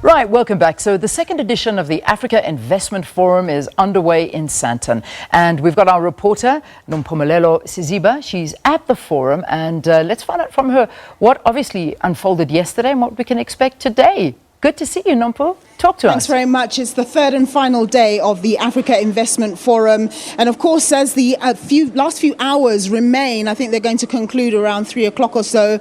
Right, welcome back. So the second edition of the Africa Investment Forum is underway in Sandton. And we've got our reporter, Nompumelelo Siziba. She's at the forum, and let's find out from her what obviously unfolded yesterday and what we can expect today. Good to see you, Nompu. Talk to us. Thanks very much. It's the third and final day of the Africa Investment Forum. And of course, as the last few hours remain, I think they're going to conclude around 3 o'clock or so.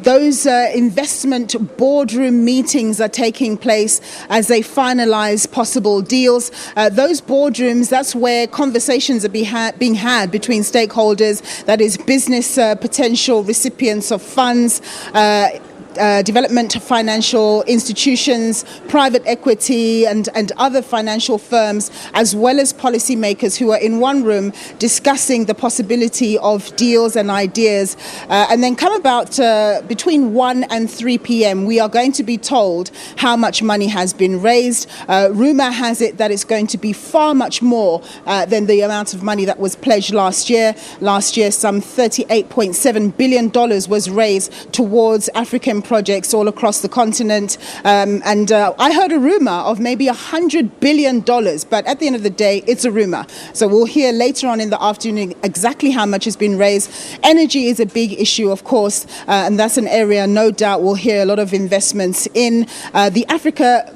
Those investment boardroom meetings are taking place as they finalize possible deals. Those boardrooms, that's where conversations are being had between stakeholders, that is business potential recipients of funds, development financial institutions, private equity and other financial firms, as well as policymakers who are in one room discussing the possibility of deals and ideas. And then come about between 1 and 3 p.m. we are going to be told how much money has been raised. Rumor has it that it's going to be far much more than the amount of money that was pledged last year. Last year, some $38.7 billion was raised towards African projects all across the continent. I heard a rumor of maybe $100 billion, but at the end of the day, it's a rumor. So we'll hear later on in the afternoon exactly how much has been raised. Energy is a big issue, of course, and that's an area no doubt we'll hear a lot of investments in. The Africa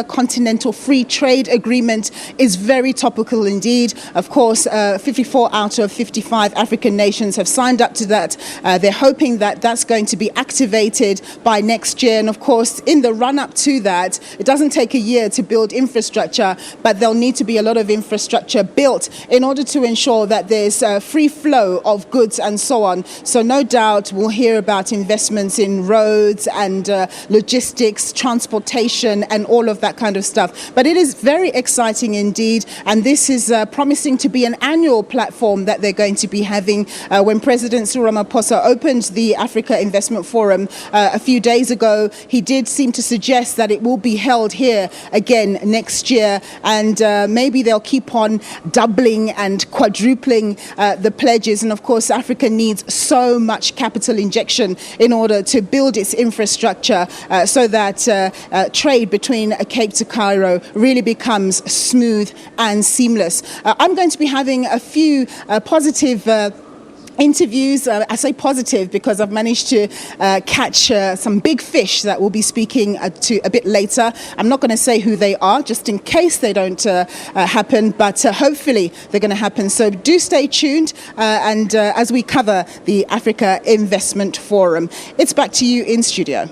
Continental Free Trade Agreement is very topical indeed. Of course, 54 out of 55 African nations have signed up to that. They're hoping that that's going to be activated by next year. And of course, in the run-up to that, it doesn't take a year to build infrastructure, but there'll need to be a lot of infrastructure built in order to ensure that there's a free flow of goods and so on. So no doubt we'll hear about investments in roads and logistics, transportation, and all of that kind of stuff. But it is very exciting indeed, and this is promising to be an annual platform that they're going to be having. When President Cyril Ramaphosa opened the Africa Investment Forum a few days ago, he did seem to suggest that it will be held here again next year, and maybe they'll keep on doubling and quadrupling the pledges. And of course, Africa needs so much capital injection in order to build its infrastructure so that trade between Cape to Cairo really becomes smooth and seamless. I'm going to be having a few positive interviews. I say positive because I've managed to catch some big fish that we'll be speaking to a bit later. I'm not going to say who they are, just in case they don't happen, but hopefully they're going to happen. So do stay tuned and as we cover the Africa Investment Forum. It's back to you in studio.